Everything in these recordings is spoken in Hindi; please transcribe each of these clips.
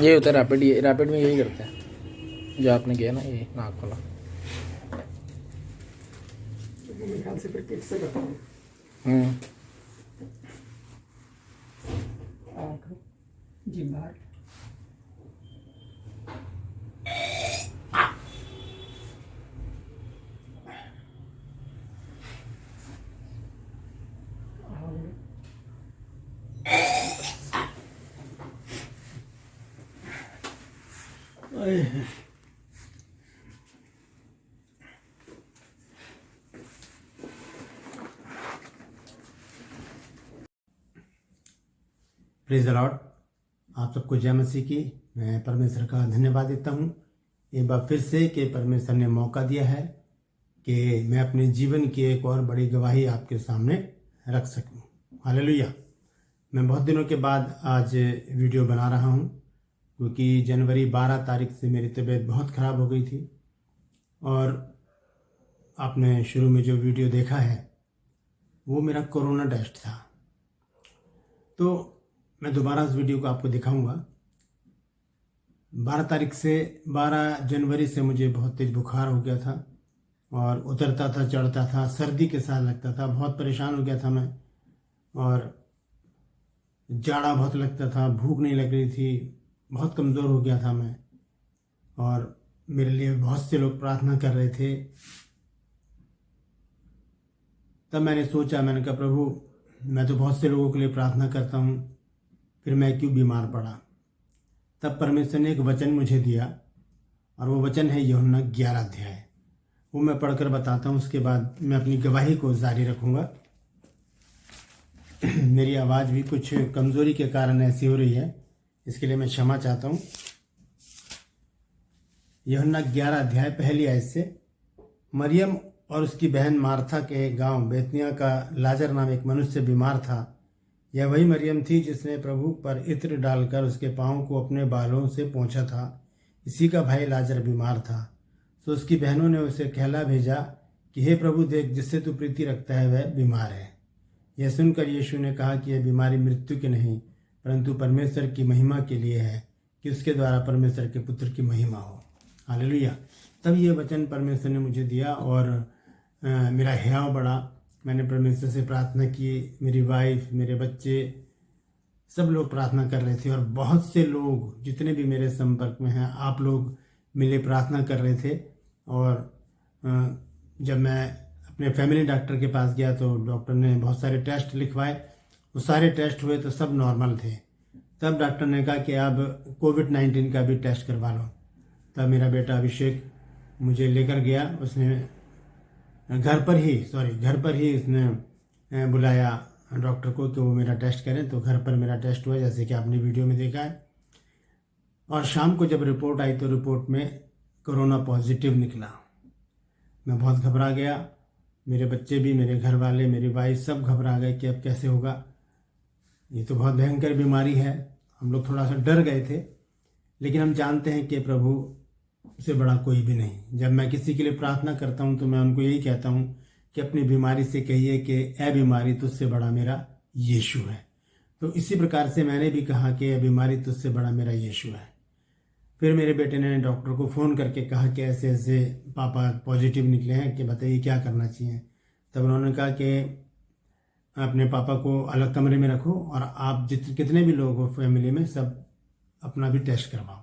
ये होता है रैपिड, ये रैपिड में यही करते हैं जो आपने किया ना, ये नाक वाला। मेरे ख्याल से फिर किक से करता हूँ। जी बाहर प्रेज द लॉर्ड। आप सबको जय मसीह की। मैं परमेश्वर का धन्यवाद देता हूँ एक बार फिर से कि परमेश्वर ने मौका दिया है कि मैं अपने जीवन की एक और बड़ी गवाही आपके सामने रख सकूँ। हालेलुया। मैं बहुत दिनों के बाद आज वीडियो बना रहा हूँ क्योंकि जनवरी 12 तारीख से मेरी तबीयत बहुत ख़राब हो गई थी और आपने शुरू में जो वीडियो देखा है वो मेरा कोरोना टेस्ट था। तो मैं दोबारा उस वीडियो को आपको दिखाऊंगा। 12 जनवरी से मुझे बहुत तेज बुखार हो गया था और उतरता था, चढ़ता था, सर्दी के साथ लगता था, बहुत परेशान हो गया था मैं और जाड़ा बहुत लगता था, भूख नहीं लग रही थी, बहुत कमज़ोर हो गया था मैं। और मेरे लिए बहुत से लोग प्रार्थना कर रहे थे। तब मैंने सोचा, मैंने कहा प्रभु मैं तो बहुत से लोगों के लिए प्रार्थना करता हूँ, फिर मैं क्यों बीमार पड़ा। तब परमेश्वर ने एक वचन मुझे दिया और वो वचन है यूहन्ना 11 अध्याय। वो मैं पढ़कर बताता हूँ, उसके बाद मैं अपनी गवाही को जारी रखूँगा। मेरी आवाज़ भी कुछ कमज़ोरी के कारण ऐसी हो रही है, इसके लिए मैं क्षमा चाहता हूँ। यूहन्ना 11 अध्याय पहली आयत से। मरियम और उसकी बहन मार्था के गांव बेतनिया का लाजर नाम एक मनुष्य बीमार था। यह वही मरियम थी जिसने प्रभु पर इत्र डालकर उसके पाँव को अपने बालों से पोंछा था। इसी का भाई लाजर बीमार था। तो उसकी बहनों ने उसे कहला भेजा कि हे प्रभु देख, जिससे तू प्रीति रखता है वह बीमार है। यह सुनकर यीशु ने कहा कि यह बीमारी मृत्यु की नहीं परंतु परमेश्वर की महिमा के लिए है, कि उसके द्वारा परमेश्वर के पुत्र की महिमा हो। हालेलुया। तब ये वचन परमेश्वर ने मुझे दिया और मेरा हियाव बढ़ा। मैंने परमेश्वर से प्रार्थना की, मेरी वाइफ, मेरे बच्चे, सब लोग प्रार्थना कर रहे थे और बहुत से लोग जितने भी मेरे संपर्क में हैं, आप लोग मिले प्रार्थना कर रहे थे। और जब मैं अपने फैमिली डॉक्टर के पास गया तो डॉक्टर ने बहुत सारे टेस्ट लिखवाए। वो सारे टेस्ट हुए तो सब नॉर्मल थे। तब डॉक्टर ने कहा कि अब कोविड-19 का भी टेस्ट करवा लो। तब मेरा बेटा अभिषेक मुझे लेकर गया। उसने घर पर ही उसने बुलाया डॉक्टर को कि वो मेरा टेस्ट करें। तो घर पर मेरा टेस्ट हुआ जैसे कि आपने वीडियो में देखा है। और शाम को जब रिपोर्ट आई तो रिपोर्ट में कोरोना पॉजिटिव निकला। मैं बहुत घबरा गया, मेरे बच्चे भी, मेरे घर वाले, मेरी वाइफ सब घबरा गए कि अब कैसे होगा, ये तो बहुत भयंकर बीमारी है। हम लोग थोड़ा सा डर गए थे, लेकिन हम जानते हैं कि प्रभु से बड़ा कोई भी नहीं। जब मैं किसी के लिए प्रार्थना करता हूं तो मैं उनको यही कहता हूं कि अपनी बीमारी से कहिए कि ए बीमारी तुझसे बड़ा मेरा यीशु है। तो इसी प्रकार से मैंने भी कहा कि ए बीमारी तुझसे बड़ा मेरा यीशु है। फिर मेरे बेटे ने डॉक्टर को फ़ोन करके कहा कि ऐसे ऐसे पापा पॉजिटिव निकले हैं, कि बताइए क्या करना चाहिए। तब उन्होंने कहा कि अपने पापा को अलग कमरे में रखो और आप कितने भी लोग हो फैमिली में सब अपना भी टेस्ट करवाओ।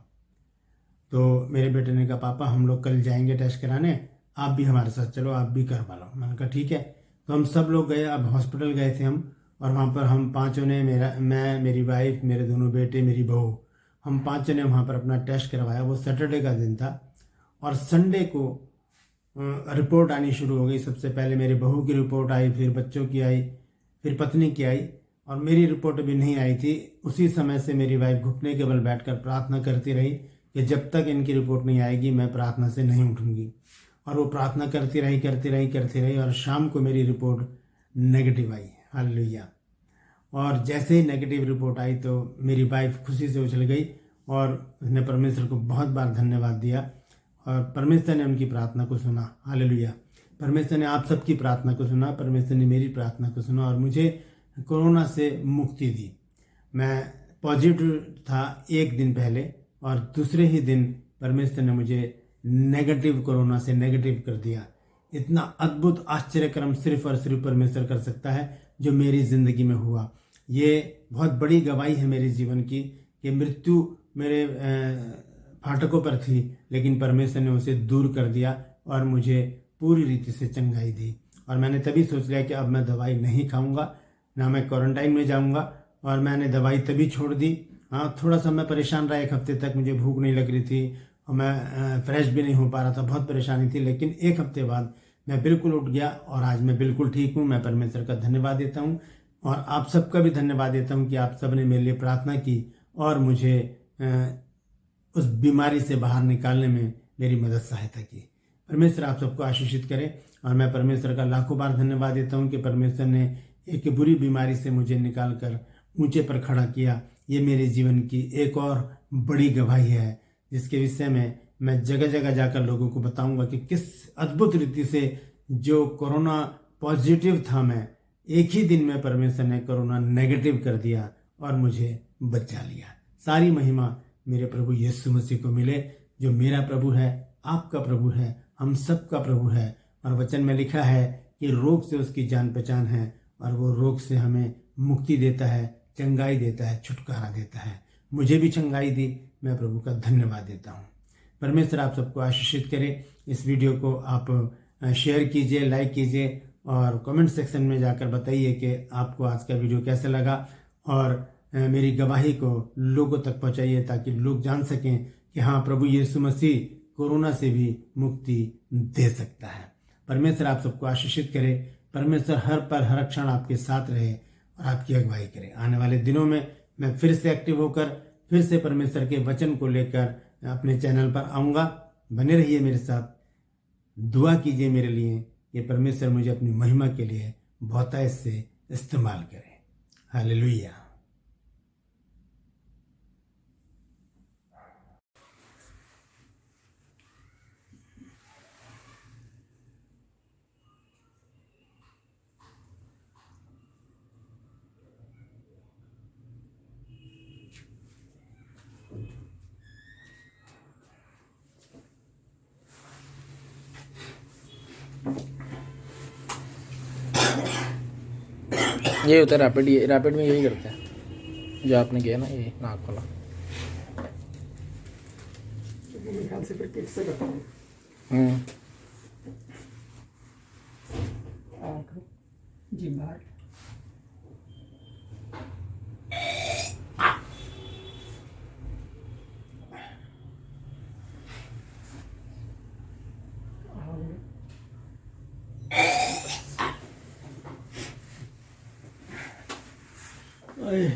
तो मेरे बेटे ने कहा पापा हम लोग कल जाएंगे टेस्ट कराने, आप भी हमारे साथ चलो, आप भी करवा लो। मैंने कहा ठीक है। तो हम सब लोग गए। अब हॉस्पिटल गए थे हम, और वहाँ पर हम पाँचों ने, मैं, मेरी वाइफ, मेरे दोनों बेटे, मेरी बहू, हम पाँचों ने वहाँ पर अपना टेस्ट करवाया। वो सैटरडे का दिन था और संडे को रिपोर्ट आनी शुरू हो गई। सबसे पहले मेरी बहू की रिपोर्ट आई, फिर बच्चों की आई, फिर पत्नी की आई, और मेरी रिपोर्ट अभी नहीं आई थी। उसी समय से मेरी वाइफ घुटने के बल बैठकर प्रार्थना करती रही कि जब तक इनकी रिपोर्ट नहीं आएगी मैं प्रार्थना से नहीं उठूंगी। और वो प्रार्थना करती रही और शाम को मेरी रिपोर्ट नेगेटिव आई। हालेलुया। और जैसे ही नेगेटिव रिपोर्ट आई तो मेरी वाइफ खुशी से उछल गई और उसने परमेश्वर को बहुत बार धन्यवाद दिया और परमेश्वर ने उनकी प्रार्थना को सुना। हालेलुया। परमेश्वर ने आप सबकी प्रार्थना को सुना, परमेश्वर ने मेरी प्रार्थना को सुना और मुझे कोरोना से मुक्ति दी। मैं पॉजिटिव था एक दिन पहले, और दूसरे ही दिन परमेश्वर ने मुझे नेगेटिव कोरोना से नेगेटिव कर दिया। इतना अद्भुत आश्चर्यक्रम सिर्फ और सिर्फ परमेश्वर कर सकता है जो मेरी ज़िंदगी में हुआ। ये बहुत बड़ी गवाही है मेरे जीवन की कि मृत्यु मेरे फाटकों पर थी, लेकिन परमेश्वर ने उसे दूर कर दिया और मुझे पूरी रीति से चंगाई दी। और मैंने तभी सोच लिया कि अब मैं दवाई नहीं खाऊंगा, ना मैं क्वारंटाइन में जाऊंगा, और मैंने दवाई तभी छोड़ दी। हाँ, थोड़ा सा मैं परेशान रहा, 1 हफ्ते तक मुझे भूख नहीं लग रही थी और मैं फ्रेश भी नहीं हो पा रहा था, बहुत परेशानी थी। लेकिन 1 हफ्ते बाद मैं बिल्कुल उठ गया और आज मैं बिल्कुल ठीक हूँ। मैं परमेश्वर का धन्यवाद देता हूँ और आप सबका भी धन्यवाद देता हूँ कि आप सब ने मेरे लिए प्रार्थना की और मुझे उस बीमारी से बाहर निकालने में मेरी मदद सहायता की। परमेश्वर आप सबको आशीषित करे और मैं परमेश्वर का लाखों बार धन्यवाद देता हूँ कि परमेश्वर ने एक बुरी बीमारी से मुझे निकाल कर ऊंचे पर खड़ा किया। ये मेरे जीवन की एक और बड़ी गवाही है जिसके विषय में मैं जगह जगह जाकर लोगों को बताऊंगा कि किस अद्भुत रीति से जो कोरोना पॉजिटिव था, मैं एक ही दिन में परमेश्वर ने कोरोना नेगेटिव कर दिया और मुझे बचा लिया। सारी महिमा मेरे प्रभु यीशु मसीह को मिले जो मेरा प्रभु है, आपका प्रभु है, हम सब का प्रभु है। और वचन में लिखा है कि रोग से उसकी जान पहचान है और वो रोग से हमें मुक्ति देता है, चंगाई देता है, छुटकारा देता है। मुझे भी चंगाई दी, मैं प्रभु का धन्यवाद देता हूँ। परमेश्वर आप सबको आशीषित करे। इस वीडियो को आप शेयर कीजिए, लाइक कीजिए और कमेंट सेक्शन में जाकर बताइए कि आपको आज का वीडियो कैसा लगा और मेरी गवाही को लोगों तक पहुंचाइए ताकि लोग जान सकें कि हाँ, प्रभु यीशु मसीह कोरोना से भी मुक्ति दे सकता है। परमेश्वर आप सबको आशीषित करे। परमेश्वर हर पल हर क्षण आपके साथ रहे और आपकी अगुवाई करे। आने वाले दिनों में मैं फिर से एक्टिव होकर फिर से परमेश्वर के वचन को लेकर अपने चैनल पर आऊँगा। बने रहिए मेरे साथ, दुआ कीजिए मेरे लिए कि परमेश्वर मुझे अपनी महिमा के लिए बहुतायत से इस्तेमाल करे। हालेलुया। ये होता है रैपिड। ये रैपिड में यही करते हैं जो आपने किया ना, ये नाक वाला। मेरे ख्याल से फिर किक से करता हूँ। आँख, जीभ बाहर। ओए